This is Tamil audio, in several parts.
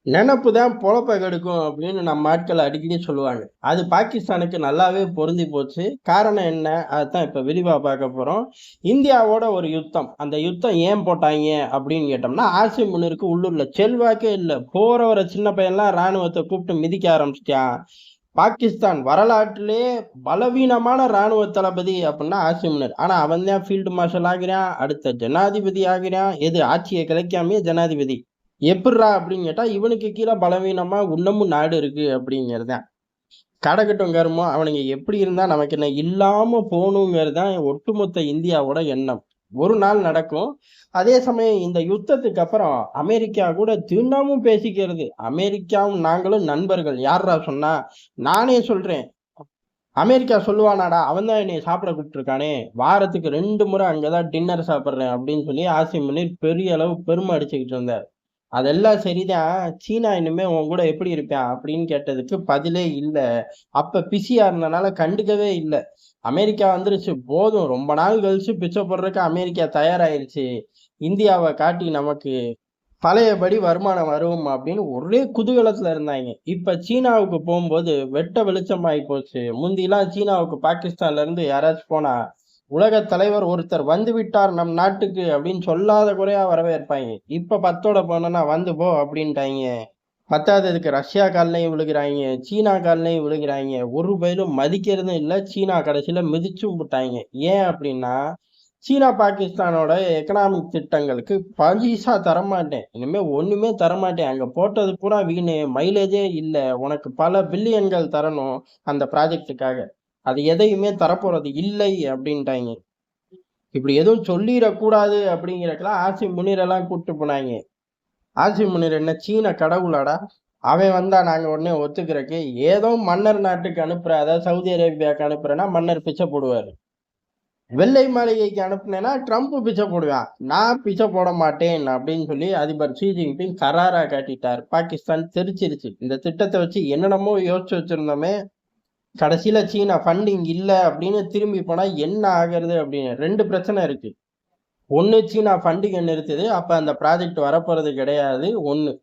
நெனப்பு தான் பொழப்ப கெடுக்கும் அப்படின்னு நம்ம ஆட்கள் அடிக்கடி சொல்லுவாங்க. அது பாகிஸ்தானுக்கு நல்லாவே பொருந்தி போச்சு. காரணம் என்ன? அதத்தான் இப்ப விரிவா பார்க்க போறோம். இந்தியாவோட ஒரு யுத்தம். அந்த யுத்தம் ஏன் போட்டாய்ங்க அப்படின்னு கேட்டோம்னா, ஆசிம் முனிருக்கு உள்ளூர்ல செல்வாக்கே இல்ல. போற வர சின்ன பையன்லாம் ராணுவத்த கூப்பிட்டு மிதிக்க ஆரம்பிச்சுட்டான். பாகிஸ்தான் வரலாற்றிலே பலவீனமான ராணுவ தளபதி அப்படின்னா ஆசிம் முனிர். ஆனா அவன் தான் ஃபீல்டு மார்ஷல் ஆகிறான். அடுத்த ஜனாதிபதி ஆகிறான். எது ஆட்சிய கலைக்காமயே ஜனாதிபதி. எப்புட்றா அப்படின்னு கேட்டா, இவனுக்கு கீழ பலவீனமா இன்னமும் நாடு இருக்கு அப்படிங்கிறது தான். கடக்கட்டும் கருமம். அவனுங்க எப்படி இருந்தா நமக்கு என்ன? இல்லாம போணுங்கிறது தான் ஒட்டுமொத்த இந்தியாவோட எண்ணம். ஒரு நாள் நடக்கும். அதே சமயம் இந்த யுத்தத்துக்கு அப்புறம் அமெரிக்கா கூட தினமும் பேசிக்கிறது. அமெரிக்காவும் நாங்களும் நண்பர்கள். யார்றா சொன்னா? நானே சொல்றேன். அமெரிக்கா சொல்லுவானாடா, அவன் தான் என்னைய சாப்பிட கூப்பிட்டுருக்கானே. வாரத்துக்கு 2 முறை அங்க தான் டின்னர் சாப்பிடுறேன் அப்படின்னு சொல்லி ஆசிம் முனீர் பெரிய அளவு பெருமை அடிச்சுக்கிட்டு இருந்தார். அதெல்லாம் சரிதான். சீனா இனிமே உன் கூட எப்படி இருப்பான்? அப்படின்னு கேட்டதுக்கு பதிலே இல்ல. அப்ப பிஸியா இருந்தனால கண்டுக்கவே இல்ல. அமெரிக்கா வந்துருச்சு. போதும் ரொம்ப நாள் கழிச்சு பிச்சை போடுறதுக்கு அமெரிக்கா தயாராயிருச்சு. இந்தியாவ காட்டி நமக்கு பழையபடி வருமானம் வரும் அப்படின்னு ஒரே குதூகலத்துல இருந்தாங்க. இப்ப சீனாவுக்கு போகும்போது வெட்ட வெளிச்சமாயி போச்சு. முந்திலாம் சீனாவுக்கு பாகிஸ்தான்ல இருந்து யாராச்சும் போனா, உலகத் தலைவர் ஒருத்தர் வந்து விட்டார் நம் நாட்டுக்கு அப்படின்னு சொல்லாத குறையா வரவேற்பாங்க. இப்ப 10ஓட போனோம்னா வந்து போ அப்படின்ட்டாங்க. பத்தாததுக்கு ரஷ்யா கால்லயும் விழுகுறாய்ங்க, சீனா கால்லயும் விழுகுறாய்ங்க. ஒரு பயலும் மதிக்கிறதும் இல்ல. சீனா கடைசியில மிதிச்சும் புட்டாய்ங்க. ஏன் அப்படின்னா, சீனா, பாகிஸ்தானோட எக்கனாமிக் திட்டங்களுக்கு பைசா தரமாட்டேன். இனிமே ஒண்ணுமே தரமாட்டேன். அங்க போட்டது பூரா வீணு. மைலேஜே இல்ல. உனக்கு பல பில்லியன்கள் தரணும் அந்த ப்ராஜெக்ட்டுக்காக. அது எதையுமே தரப்போறது இல்லை அப்படின்ட்டாய்ங்க. இப்படி எதுவும் சொல்லிறக்கூடாது அப்படிங்கிறதுக்கெல்லாம் ஆசிம் முனிரெல்லாம் கூட்டு போனாய்ங்க. ஆசிம் முனிர் என்ன சீன கடவுளாடா? அவன் வந்தா நாங்க உடனே ஒத்துக்கிறக்கு. ஏதோ மன்னர் நாட்டுக்கு அனுப்புற, அதாவது சவுதி அரேபியாவுக்கு அனுப்புறேன்னா மன்னர் பிச்சை போடுவாரு. வெள்ளை மாளிகைக்கு அனுப்புனேன்னா ட்ரம்ப் பிச்சை போடுவான். நான் பிச்சை போட மாட்டேன் அப்படின்னு சொல்லி அதிபர் ஷி ஜின்பிங் கராரா காட்டிட்டார். பாகிஸ்தான் தெரிச்சிருச்சு. இந்த திட்டத்தை வச்சு என்னென்னமோ யோசிச்சு வச்சிருந்தோமே, கடைசியில சீனா ஃபண்டிங் இல்ல அப்படின்னு திரும்பி போனா என்ன ஆகுறது அப்படின்னு 2 பிரச்சனை இருக்கு. ஒண்ணு சீனா ஃபண்டிங்க நிறுத்துது. அப்ப அந்த ப்ராஜெக்ட் வரப்போறது கிடையாது. 1.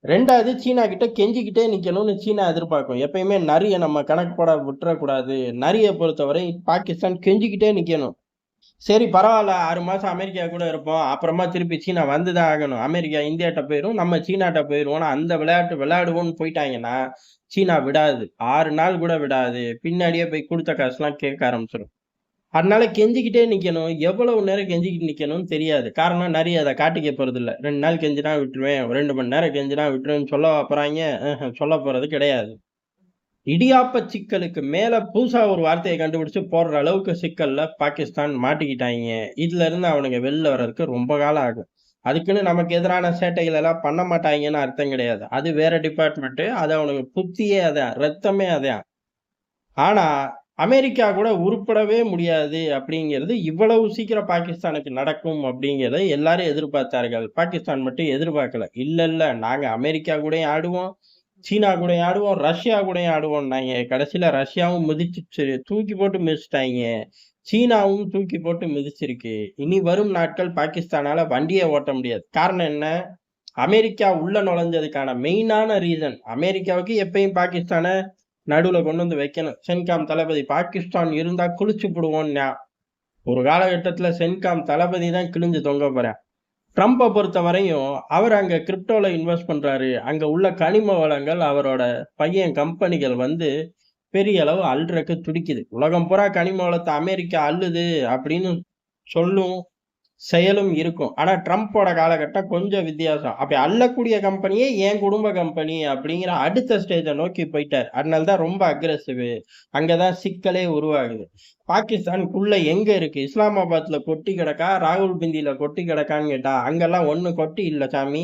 2வது சீனா கிட்ட கெஞ்சிக்கிட்டே நிக்கணும்னு சீனா எதிர்பார்க்கும். எப்பயுமே நரிய நம்ம கணக்கு போட விட்டுறக்கூடாது. நரிய பொறுத்தவரை பாகிஸ்தான் கெஞ்சிக்கிட்டே நிக்கணும். சரி பரவால்ல 6 மாசம் அமெரிக்கா கூட இருப்போம். அப்புறமா திருப்பி சீனா வந்து தான் ஆகணும். அமெரிக்கா இந்தியாட்ட போயிரும். நம்ம சீனாட்ட போயிருவோம்னு அந்த விளையாட்டு விளையாடுவோம்னு போயிட்டாங்கன்னா, சீனா விடாது. 6 நாள் கூட விடாது. பின்னாடியே போய் குடுத்த காசுலாம் கேட்க ஆரம்பிச்சுரும். அதனால கெஞ்சிக்கிட்டே நிக்கணும். எவ்வளவு நேரம் கெஞ்சிக்கிட்டு நிக்கணும்னு தெரியாது. காரணம் நரி அத காட்டிக்க போறதில்ல. 2 நாள் கெஞ்சினா விட்டுருவேன். 2 மணி நேரம் கெஞ்சினா விட்டுருவேன்னு சொல்லவா போறாய்ங்க? சொல்லப் போறது கிடையாது. இடியாப்ப சிக்கலுக்கு மேல புதுசா ஒரு வார்த்தைய கண்டுபிடிச்சு போடுற அளவுக்கு சிக்கல்ல பாகிஸ்தான் மாட்டிக்கிட்டாய்ங்க. இதுல இருந்து அவனுங்க வெளில வர்றதுக்கு ரொம்ப காலம் ஆகும். அதுக்குன்னு நமக்கு எதிரான சேட்டைகள் எல்லாம் பண்ண மாட்டாய்ங்கன்னு அர்த்தம் கிடையாது. அது வேற டிபார்ட்மெண்ட். அது அவனுங்க புத்தியே அதான். ரத்தமே அதான். ஆனா, அமெரிக்கா கூட உருப்படவே முடியாது அப்படிங்கிறது இவ்வளவு சீக்கிரம் பாகிஸ்தானுக்கு நடக்கும் அப்படிங்கிறத எல்லாரும் எதிர்பார்த்தார்கள். பாகிஸ்தான் மட்டும் எதிர்பார்க்கல. இல்ல, இல்ல நாங்க அமெரிக்கா கூடயும் ஆடுவோம், சீனா கூடயும் ஆடுவோம், ரஷ்யா கூடயும் ஆடுவோம்னாய்ங்க. கடைசியில ரஷ்யாவும் மிதிச்சுச்சு. தூக்கி போட்டு மிதிச்சுட்டாய்ங்க. சீனாவும் தூக்கி போட்டு மிதிச்சிருக்கு. இனி வரும் நாட்கள் பாகிஸ்தானால வண்டியே ஓட்ட முடியாது. காரணம் என்ன? அமெரிக்கா உள்ள நுழைஞ்சதுக்கான மெயினான ரீசன் அமெரிக்காவுக்கு எப்பயும் பாகிஸ்தான நடுவுல கொண்டு வந்து வைக்கணும். சென்காம் தளபதி பாகிஸ்தான் இருந்தா கிழிச்சு புடுவோம்னா. ஒரு காலகட்டத்துல சென்காம் தளபதி தான் கிழிஞ்சு தொங்க போறான். ட்ரம்ப பொறுத்தவரையும் அவர் அங்க கிரிப்டோல இன்வெஸ்ட் பண்றாரு. அங்க உள்ள கனிம வளங்கள் அவரோட பையன் கம்பெனிகள் வந்து பெரிய அளவு அள்றக்கு துடிக்குது. உலகம் பூரா கனிம வளத்த அமெரிக்கா அள்ளுது அப்படின்னு சொல்லும். செயலும் இருக்கும். ஆனா ட்ரம்போட காலகட்டம் கொஞ்சம் வித்தியாசம். அப்படி அள்ளக்கூடிய கம்பெனியே என் குடும்ப கம்பெனி அப்படிங்கிற அடுத்த ஸ்டேஜ நோக்கி போயிட்டார். அதனால தான் ரொம்ப அக்ரெசிவ். அங்க தான் சிக்கலே உருவாகுது. பாகிஸ்தானுக்குள்ள எங்க இருக்கு? இஸ்லாமாபாத்ல கொட்டி கிடக்கா? ராவல்பிண்டில கொட்டி கிடக்கான்னு கேட்டா, அங்கெல்லாம் ஒண்ணும் கொட்டி இல்ல சாமி.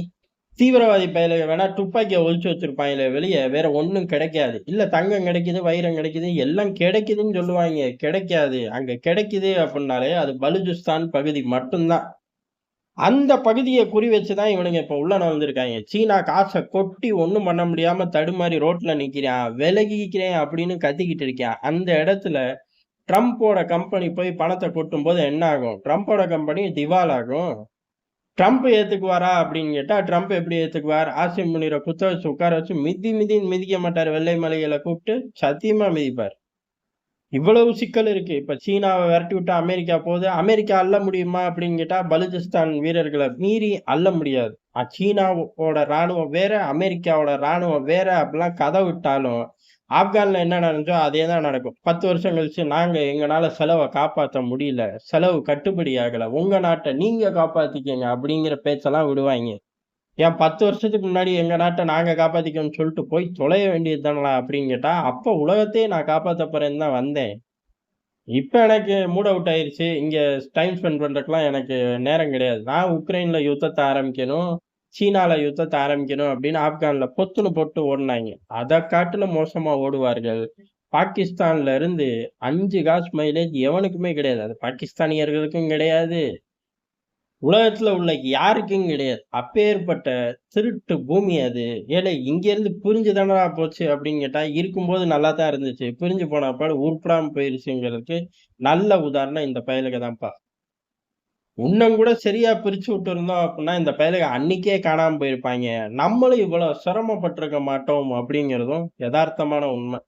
தீவிரவாதி பயலுக வேணா துப்பாக்கிய ஒளிச்சு வச்சிருப்பாங்களே வெளிய, வேற ஒண்ணும் கிடைக்காது. இல்ல தங்கம் கிடைக்குது, வைரம் கிடைக்குது, எல்லாம் கிடைக்குதுன்னு சொல்லுவாய்ங்க. கிடைக்காது. அங்க கிடைக்குது அப்டின்னாலே அது பலுஜிஸ்தான் பகுதி மட்டும் தான். அந்த பகுதிய குறி வச்சு தான் இவனுங்க இப்ப உள்ள நுழைஞ்சிருக்காய்ங்க. சீனா காச கொட்டி ஒண்ணும் பண்ண முடியாம தடுமாறி ரோட்ல நிக்கிறான். விலகிக்கிறேன் அப்படின்னு கத்திக்கிட்டு இருக்கான். அந்த இடத்துல ட்ரம்போட கம்பெனி போய் பணத்த கொட்டும்போது என்ன ஆகும்? ட்ரம்போட கம்பெனி திவால் ஆகும். ட்ரம்ப் ஏத்துக்குவாரா அப்படின்னு கேட்டா, ட்ரம்ப் எப்படி ஏத்துக்குவார்? ஆசிம் முனிர குத்த வச்சு உட்கார வச்சு மிதி மிதின்னு மிதிக்க மாட்டாரு. வெள்ளை மலைகள கூப்பிட்டு சத்தியமா மிதிப்பாரு. இவ்வளவு சிக்கல் இருக்கு. இப்ப சீனாவ விரட்டி விட்டு அமெரிக்கா போகுது. அமெரிக்கா அள்ள முடியுமா அப்படின்னு கேட்டா, பலுசிஸ்தான் வீரர்கள மீறி அள்ள முடியாது. சீனாவோட ராணுவம் வேற, அமெரிக்காவோட ராணுவம் வேற அப்படிலாம் கதை விட்டாலும், ஆப்கான்ல என்ன நடந்துச்சோ அதே தான் நடக்கும். 10 வருஷம் கழிச்சு நாங்க எங்கனால செலவ காப்பாத்த முடியல. செலவு கட்டுப்படி ஆகல. உங்க நாட்ட நீங்க காப்பாத்திக்கங்க அப்படிங்கிற பேச்செல்லாம் விடுவாய்ங்க. ஏன் 10 வருஷத்துக்கு முன்னாடி எங்க நாட்ட நாங்க காப்பாத்திக்கோன்னு சொல்லிட்டு போய் தொலைய வேண்டியது தானடா அப்படின்னு கேட்டா, அப்ப உலகத்தையே நான் காப்பாத்த போறேன்னு தான் வந்தேன். இப்ப எனக்கு மூட் அவுட் ஆயிருச்சு. இங்க டைம் ஸ்பெண்ட் பண்றதுக்குலாம் எனக்கு நேரம் கிடையாது. நான் உக்ரைன்ல யுத்தத்த ஆரம்பிக்கணும், சீனால யுத்தத்த ஆரம்பிக்கணும் அப்படின்னு ஆப்கான்ல பொத்துன்னு போட்டு ஓடுனாய்ங்க. அத காட்டிலும் மோசமா ஓடுவார்கள். பாகிஸ்தான்ல இருந்து 5 காஸ் மைலேஜ் எவனுக்குமே கிடையாது. அது பாகிஸ்தானியர்களுக்கும் கிடையாது. உலகத்துல உள்ள யாருக்கும் கிடையாது. அப்பேற்பட்ட திருட்டு பூமி அது. ஏலே இங்கேருந்து பிரிஞ்சு தானடா போச்சு அப்படின்னு கேட்டா, இருக்கும்போது நல்லா தான் இருந்துச்சு. பிரிஞ்சு போன பிற்பாடு உருப்படாம போயிருச்சுங்கிறதுக்கு நல்ல உதாரணம் இந்த பயலுக தான்ப்பா. இன்னும் கூட சரியா பிரிச்சு விட்டுருந்தோம் அப்படின்னா, இந்த பயலுக அன்னைக்கே காணாம போயிருப்பாய்ங்க. நம்மளும் இவ்வளவு சிரமப்பட்டுருக்க மாட்டோம் அப்படிங்கிறதும் எதார்த்தமான உண்மை.